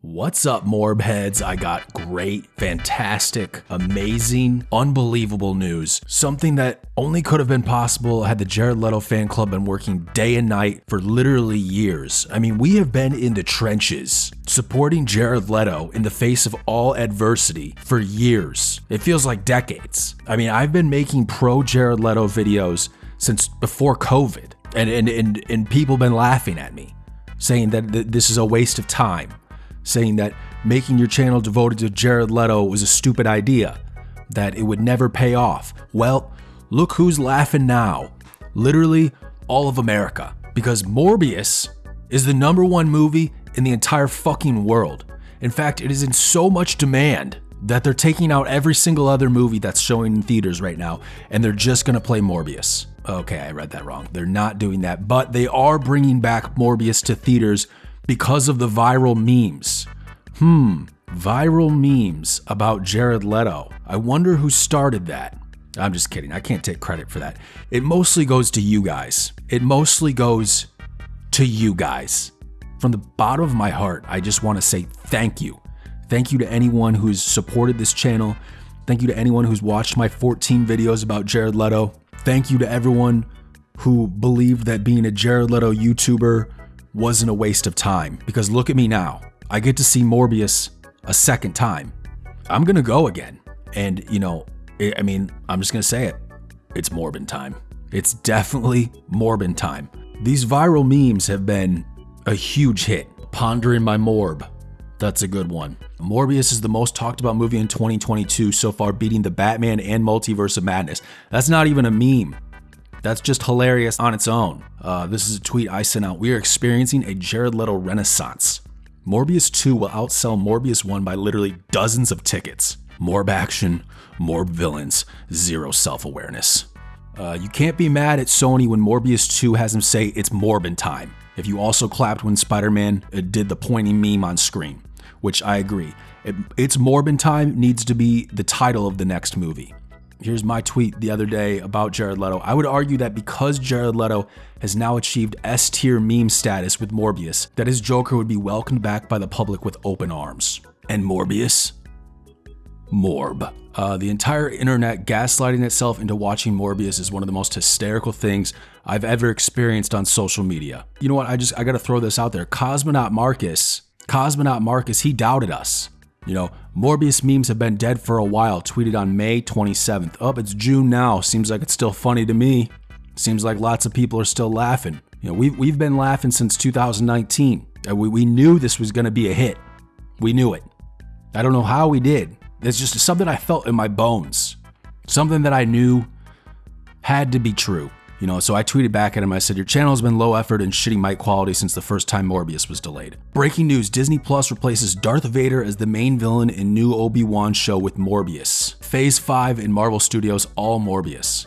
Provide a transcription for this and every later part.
What's up, Morb heads? I got great, fantastic, amazing, unbelievable news. Something that only could have been possible had the Jared Leto fan club been working day and night for literally years. I mean, we have been in the trenches supporting Jared Leto in the face of all adversity for years. It feels like decades. I mean, I've been making pro Jared Leto videos since before COVID, and people been laughing at me, saying that this is a waste of time, saying that making your channel devoted to Jared Leto was a stupid idea, that it would never pay off. Well, look who's laughing now. Literally all of America. Because Morbius is the #1 movie in the entire fucking world. In fact, it is in so much demand that they're taking out every single other movie that's showing in theaters right now, and they're just gonna play Morbius. Okay, I read that wrong. They're not doing that, but they are bringing back Morbius to theaters because of the viral memes. Viral memes about Jared Leto. I wonder who started that. I'm just kidding. I can't take credit for that. It mostly goes to you guys. From the bottom of my heart, I just want to say thank you. Thank you to anyone who's supported this channel. Thank you to anyone who's watched my 14 videos about Jared Leto. Thank you to everyone who believed that being a Jared Leto YouTuber wasn't a waste of time, because look at me now. I get to see Morbius a second time. I'm gonna go again, and I'm just gonna say it. It's Morbin time. It's definitely Morbin time. These viral memes have been a huge hit. Pondering my Morb. That's a good one. Morbius is the most talked about movie in 2022 so far, beating The Batman and Multiverse of Madness. That's not even a meme. That's just hilarious on its own. This is a tweet I sent out. We are experiencing a Jared Leto renaissance. Morbius 2 will outsell Morbius 1 by literally dozens of tickets. Morb action, Morb villains, zero self-awareness. You can't be mad at Sony when Morbius 2 has him say it's Morbin time. If you also clapped when Spider-Man did the pointing meme on screen, which I agree. It's Morbin time needs to be the title of the next movie. Here's my tweet the other day about Jared Leto. I would argue that because Jared Leto has now achieved S-tier meme status with Morbius, that his Joker would be welcomed back by the public with open arms. And Morbius? Morb. The entire internet gaslighting itself into watching Morbius is one of the most hysterical things I've ever experienced on social media. You know what? I gotta throw this out there. Cosmonaut Marcus, he doubted us. Morbius memes have been dead for a while, tweeted on May 27th. It's June now. Seems like it's still funny to me. Seems like lots of people are still laughing. We've been laughing since 2019. We knew this was gonna be a hit. We knew it. I don't know how we did. It's just something I felt in my bones. Something that I knew had to be true. So I tweeted back at him. I said, your channel has been low effort and shitty mic quality since the first time Morbius was delayed. Breaking news, Disney Plus replaces Darth Vader as the main villain in new Obi-Wan show with Morbius. Phase 5 in Marvel Studios, all Morbius.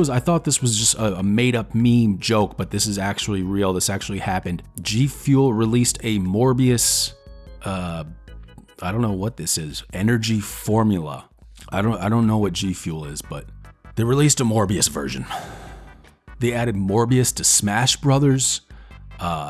I thought this was just a made up meme joke, but this is actually real. This actually happened. G Fuel released a Morbius, I don't know what this is, energy formula. I don't know what G Fuel is, but they released a Morbius version. They added Morbius to Smash Brothers.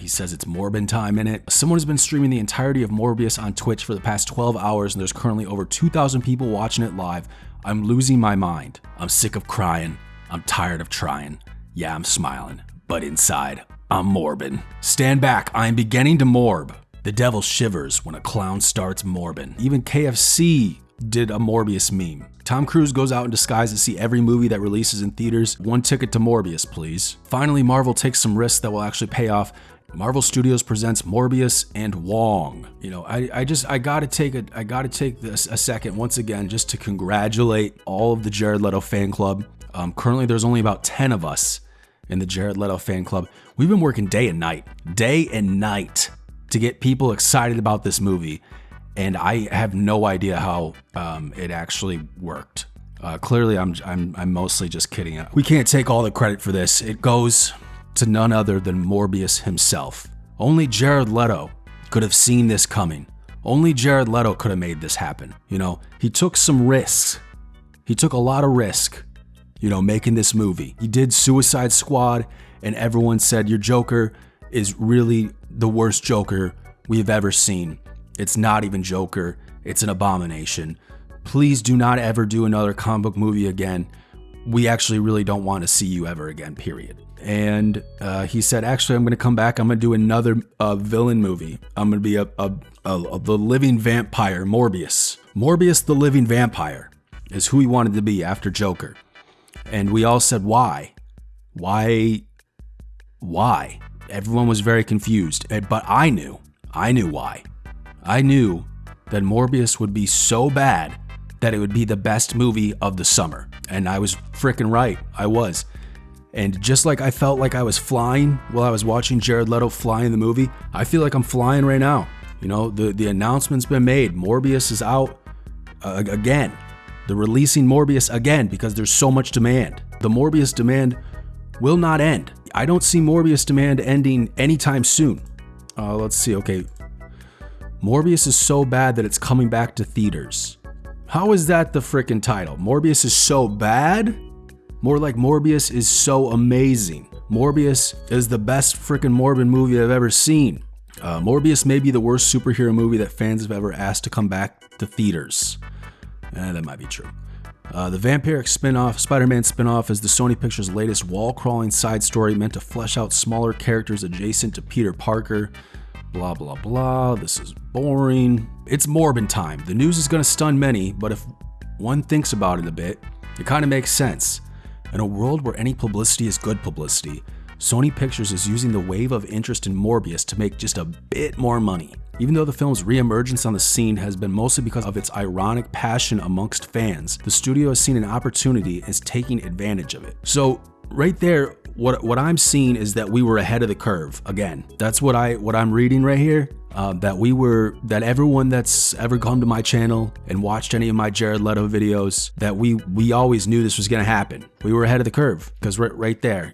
He says it's Morbin time in it. Someone has been streaming the entirety of Morbius on Twitch for the past 12 hours, and there's currently over 2,000 people watching it live. I'm losing my mind. I'm sick of crying. I'm tired of trying. Yeah, I'm smiling, but inside, I'm morbin. Stand back, I am beginning to morb. The devil shivers when a clown starts morbin. Even KFC did a Morbius meme. Tom Cruise goes out in disguise to see every movie that releases in theaters. 1 ticket to Morbius, please. Finally, Marvel takes some risks that will actually pay off. Marvel Studios presents Morbius and Wong. I gotta take a second once again just to congratulate all of the Jared Leto fan club. Currently, there's only about 10 of us in the Jared Leto fan club. We've been working day and night to get people excited about this movie. And I have no idea how it actually worked. Clearly, I'm mostly just kidding. We can't take all the credit for this. It goes to none other than Morbius himself. Only Jared Leto could have seen this coming. Only Jared Leto could have made this happen. He took some risks. He took a lot of risk, making this movie. He did Suicide Squad, and everyone said your Joker is really the worst Joker we've ever seen. It's not even Joker. It's an abomination. Please do not ever do another comic book movie again. We actually really don't want to see you ever again, period. And he said, actually, I'm going to come back. I'm going to do another villain movie. I'm going to be the living vampire, Morbius. Morbius the living vampire is who he wanted to be after Joker. And we all said, why? Why? Everyone was very confused. But I knew why. I knew that Morbius would be so bad that it would be the best movie of the summer. And I was freaking right. I was. And just like I felt like I was flying while I was watching Jared Leto fly in the movie, I feel like I'm flying right now. You know, the announcement's been made. Morbius is out again. They're releasing Morbius again because there's so much demand. The Morbius demand will not end. I don't see Morbius demand ending anytime soon. Let's see. Okay. Morbius is so bad that it's coming back to theaters. How is that the frickin' title? Morbius is so bad? More like Morbius is so amazing. Morbius is the best frickin' Morbin movie I've ever seen. Morbius may be the worst superhero movie that fans have ever asked to come back to theaters. That might be true. The vampiric spin-off, Spider-Man spin-off, is the Sony Pictures' latest wall-crawling side story meant to flesh out smaller characters adjacent to Peter Parker. Blah, blah, blah. This is boring. It's Morbin time. The news is going to stun many, but if one thinks about it a bit, it kind of makes sense. In a world where any publicity is good publicity, Sony Pictures is using the wave of interest in Morbius to make just a bit more money. Even though the film's re-emergence on the scene has been mostly because of its ironic passion amongst fans, the studio has seen an opportunity and is taking advantage of it. So right there, what I'm seeing is that we were ahead of the curve again. That's what I'm reading right here. That everyone that's ever come to my channel and watched any of my Jared Leto videos, that we always knew this was gonna happen. We were ahead of the curve because right there,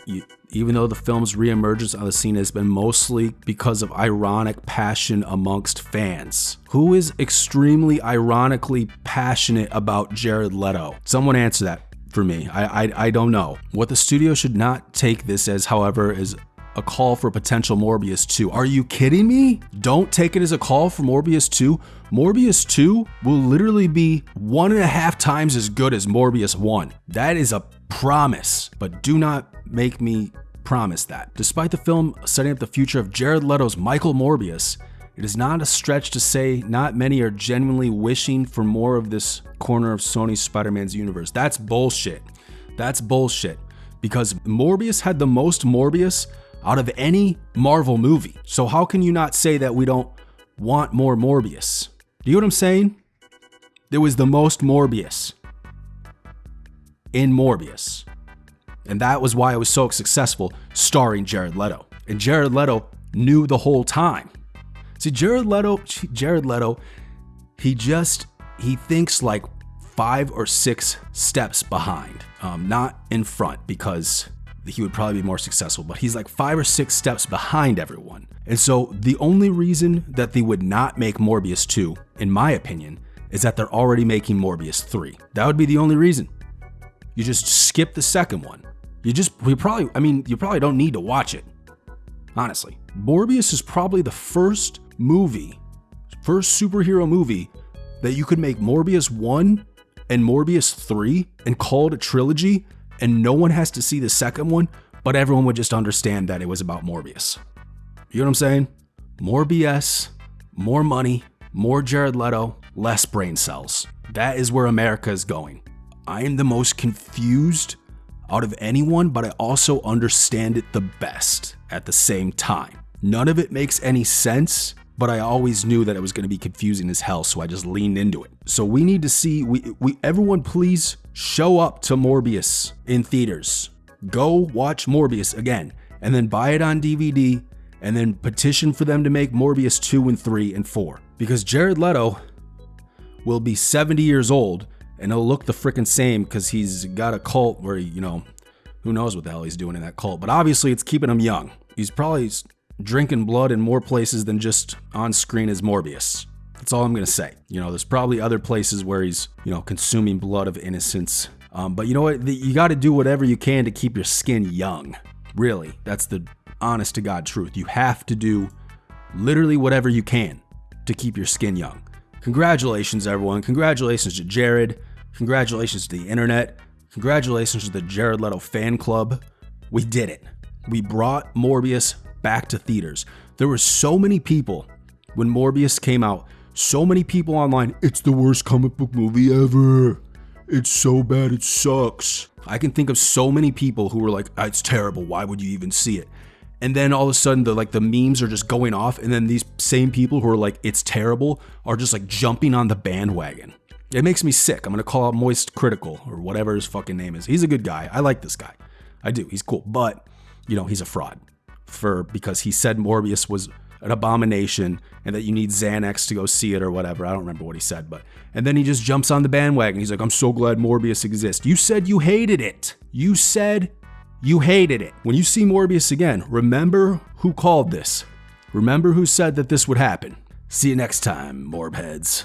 even though the film's reemergence on the scene has been mostly because of ironic passion amongst fans. Who is extremely ironically passionate about Jared Leto? Someone answer that for me. I don't know. What the studio should not take this as, however, is a call for potential Morbius 2. Are you kidding me? Don't take it as a call for Morbius 2. Morbius 2 will literally be 1.5 times as good as Morbius 1. That is a promise, but do not make me promise that. Despite the film setting up the future of Jared Leto's Michael Morbius, it is not a stretch to say not many are genuinely wishing for more of this corner of Sony's Spider-Man's universe. That's bullshit. That's bullshit. Because Morbius had the most Morbius out of any Marvel movie. So how can you not say that we don't want more Morbius? Do you know what I'm saying? There was the most Morbius in Morbius. And that was why it was so successful, starring Jared Leto. And Jared Leto knew the whole time. See, Jared Leto, he thinks like 5 or 6 steps behind, not in front, because he would probably be more successful, but he's like 5 or 6 steps behind everyone. And so the only reason that they would not make Morbius 2, in my opinion, is that they're already making Morbius 3. That would be the only reason. You just skip the second one. You probably don't need to watch it. Honestly, Morbius is probably the first superhero movie that you could make Morbius 1 and Morbius 3 and call it a trilogy, and no one has to see the second one, but everyone would just understand that it was about Morbius. You know what I'm saying? More BS, more money, more Jared Leto, less brain cells. That is where America is going. I am the most confused out of anyone, but I also understand it the best at the same time. None of it makes any sense, but I always knew that it was going to be confusing as hell, so I just leaned into it. So we need to see, everyone please show up to Morbius in theaters. Go watch Morbius again, and then buy it on DVD, and then petition for them to make Morbius 2 and 3 and 4. Because Jared Leto will be 70 years old, and he'll look the frickin' same because he's got a cult where, who knows what the hell he's doing in that cult. But obviously it's keeping him young. He's probably drinking blood in more places than just on screen as Morbius. That's all I'm going to say. There's probably other places where he's, consuming blood of innocence. But you know what? You got to do whatever you can to keep your skin young. Really. That's the honest to God truth. You have to do literally whatever you can to keep your skin young. Congratulations, everyone. Congratulations to Jared. Congratulations to the internet. Congratulations to the Jared Leto fan club. We did it. We brought Morbius back to theaters. There were so many people when Morbius came out, so many people online, it's the worst comic book movie ever. It's so bad, it sucks. I can think of so many people who were like, it's terrible, why would you even see it? And then all of a sudden the memes are just going off, and then these same people who are like, it's terrible, are just like jumping on the bandwagon. It makes me sick. I'm gonna call out Moist Critical, or whatever his fucking name is. He's a good guy. I like this guy. I do. He's cool. But, he's a fraud. Because he said Morbius was an abomination and that you need Xanax to go see it or whatever. I don't remember what he said, and then he just jumps on the bandwagon. He's like, I'm so glad Morbius exists. You said you hated it. You said you hated it. When you see Morbius again, remember who called this. Remember who said that this would happen. See you next time, Morbheads.